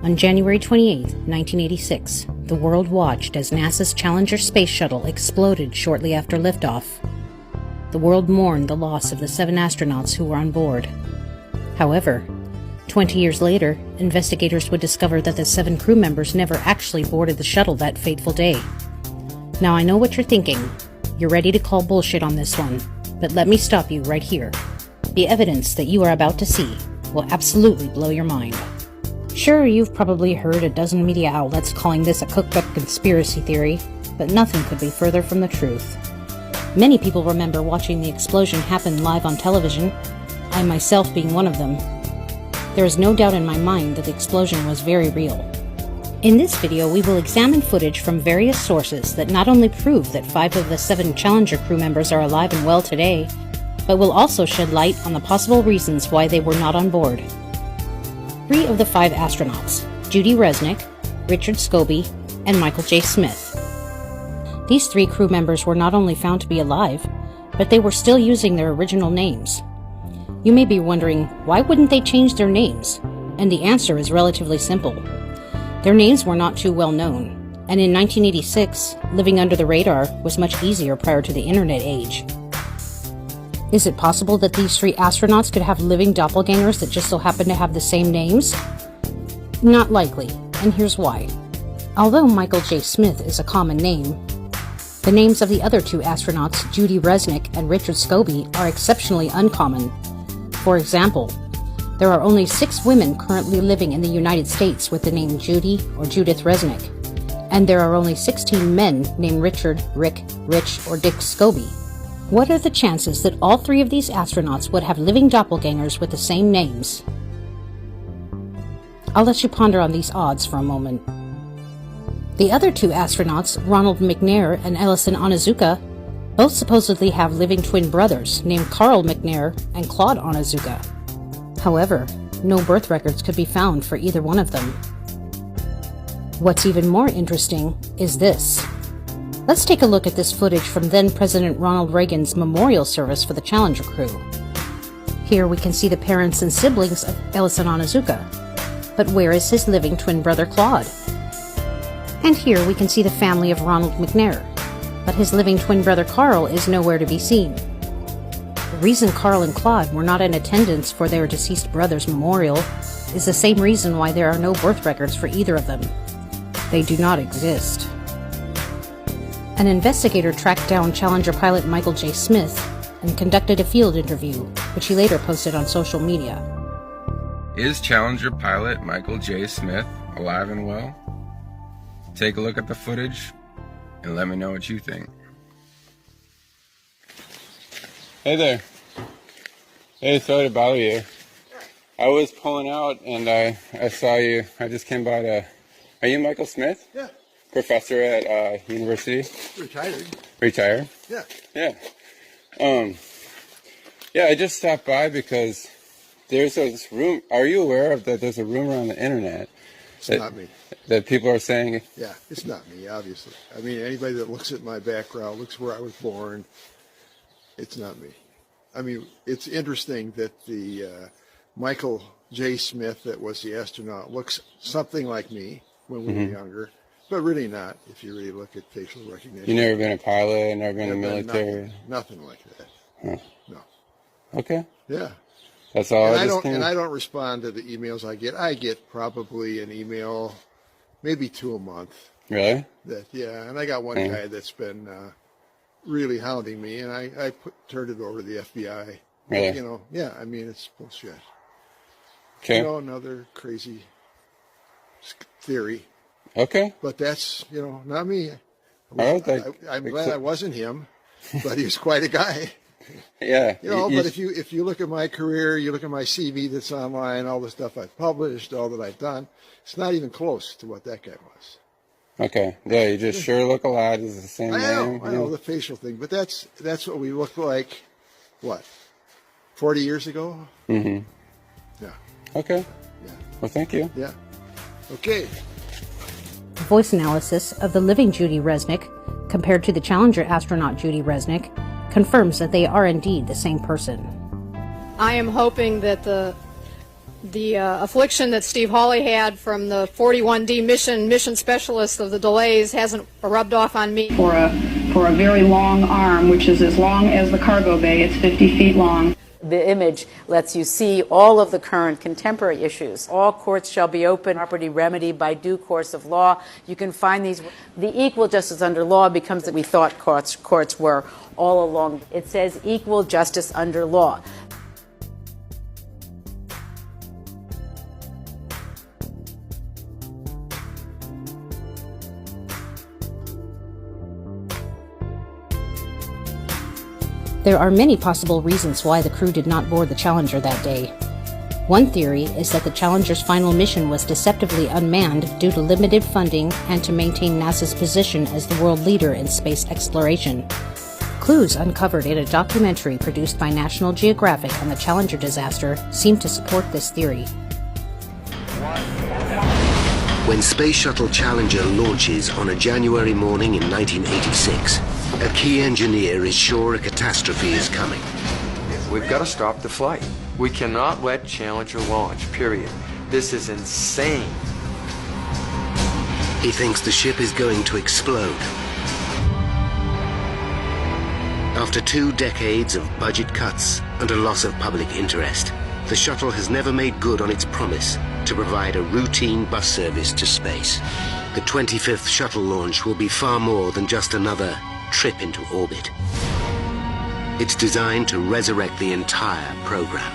On January 28, 1986, the world watched as NASA's Challenger space shuttle exploded shortly after liftoff. The world mourned the loss of the 7 astronauts who were on board. However, 20 years later, investigators would discover that the 7 crew members never actually boarded the shuttle that fateful day. Now I know what you're thinking. You're ready to call bullshit on this one, but let me stop you right here. The evidence that you are about to see will absolutely blow your mind. Sure, you've probably heard a dozen media outlets calling this a cooked-up conspiracy theory, but nothing could be further from the truth. Many people remember watching the explosion happen live on television, I myself being one of them. There is no doubt in my mind that the explosion was very real. In this video, we will examine footage from various sources that not only prove that 5 of the 7 Challenger crew members are alive and well today, but will also shed light on the possible reasons why they were not on board. 3 of the 5 astronauts, Judy Resnik, Richard Scobie, and Michael J. Smith. These 3 crew members were not only found to be alive, but they were still using their original names. You may be wondering, why wouldn't they change their names? And the answer is relatively simple. Their names were not too well known, and in 1986, living under the radar was much easier prior to the internet age. Is it possible that these 3 astronauts could have living doppelgangers that just so happen to have the same names? Not likely, and here's why. Although Michael J. Smith is a common name, the names of the other 2 astronauts, Judy Resnik and Richard Scobie, are exceptionally uncommon. For example, there are only 6 women currently living in the United States with the name Judy or Judith Resnik, and there are only 16 men named Richard, Rick, Rich, or Dick Scobie. What are the chances that all 3 of these astronauts would have living doppelgangers with the same names? I'll let you ponder on these odds for a moment. The other 2 astronauts, Ronald McNair and Ellison Onizuka, both supposedly have living twin brothers named Carl McNair and Claude Onizuka. However, no birth records could be found for either one of them. What's even more interesting is this. Let's take a look at this footage from then-President Ronald Reagan's memorial service for the Challenger crew. Here we can see the parents and siblings of Ellison Onizuka, but where is his living twin brother Claude? And here we can see the family of Ronald McNair, but his living twin brother Carl is nowhere to be seen. The reason Carl and Claude were not in attendance for their deceased brother's memorial is the same reason why there are no birth records for either of them. They do not exist. An investigator tracked down Challenger pilot Michael J. Smith and conducted a field interview, which he later posted on social media. Is Challenger pilot Michael J. Smith alive and well? Take a look at the footage and let me know what you think. Hey there. Hey, sorry to bother you. I was pulling out and I saw you. I just came by to... Are you Michael Smith? Yeah. Professor at university? Retired. Retired? Yeah. Yeah. Yeah, I just stopped by because there's this room. Are you aware of that there's a rumor on the internet? It's not me. That people are saying... Yeah, it's not me, obviously. I mean, anybody that looks at my background, looks where I was born, it's not me. I mean, it's interesting that the Michael J. Smith that was the astronaut looks something like me when we were younger. But really not, if you really look at facial recognition. You've never been a pilot, never been in the military? Nothing like that. Huh. No. Okay. Yeah. That's all. And I don't respond to the emails I get. I get probably an email, maybe 2 a month. Really? Yeah, and I got one guy that's been really hounding me, and I turned it over to the FBI. Really? You know, yeah, I mean, it's bullshit. Okay. You know, another crazy theory. Okay. But that's, you know, not me. I'm glad I wasn't him, but he was quite a guy. Yeah. You know, but if you look at my career, you look at my CV that's online, all the stuff I've published, all that I've done, it's not even close to what that guy was. Okay. Yeah, you just sure look alike. It's the same name. I know the facial thing, but that's what we looked like, what, 40 years ago? Mm-hmm. Yeah. Okay. Yeah. Well, thank you. Yeah. Okay. Voice analysis of the living Judy Resnik compared to the Challenger astronaut Judy Resnik confirms that they are indeed the same person. I am hoping that The affliction that Steve Hawley had from the 41D mission specialist of the delays hasn't rubbed off on me. For a very long arm, which is as long as the cargo bay, it's 50 feet long. The image lets you see all of the current contemporary issues. All courts shall be open, property remedied by due course of law. You can find these. The equal justice under law becomes that we thought courts were all along. It says equal justice under law. There are many possible reasons why the crew did not board the Challenger that day. One theory is that the Challenger's final mission was deceptively unmanned due to limited funding and to maintain NASA's position as the world leader in space exploration. Clues uncovered in a documentary produced by National Geographic on the Challenger disaster seem to support this theory. When Space Shuttle Challenger launches on a January morning in 1986, a key engineer is sure a catastrophe is coming. We've got to stop the flight. We cannot let Challenger launch, period. This is insane. He thinks the ship is going to explode. After 2 decades of budget cuts and a loss of public interest, the shuttle has never made good on its promise to provide a routine bus service to space. The 25th shuttle launch will be far more than just another trip into orbit. It's designed to resurrect the entire program.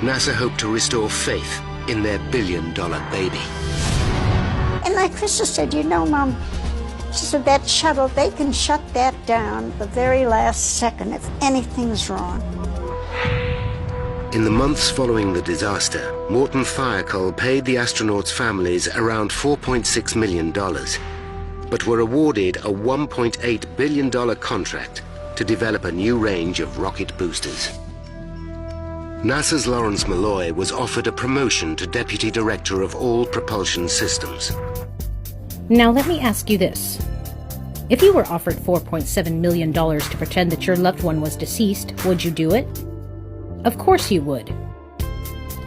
NASA hope to restore faith in their billion-dollar baby. And my Krista said, you know, Mom, she said, that shuttle, they can shut that down the very last second if anything's wrong. In the months following the disaster, Morton Thiokol paid the astronauts' families around $4.6 million, but were awarded a $1.8 billion contract to develop a new range of rocket boosters. NASA's Lawrence Malloy was offered a promotion to Deputy Director of All Propulsion Systems. Now let me ask you this. If you were offered $4.7 million to pretend that your loved one was deceased, would you do it? Of course you would.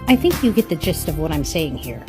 I think you get the gist of what I'm saying here.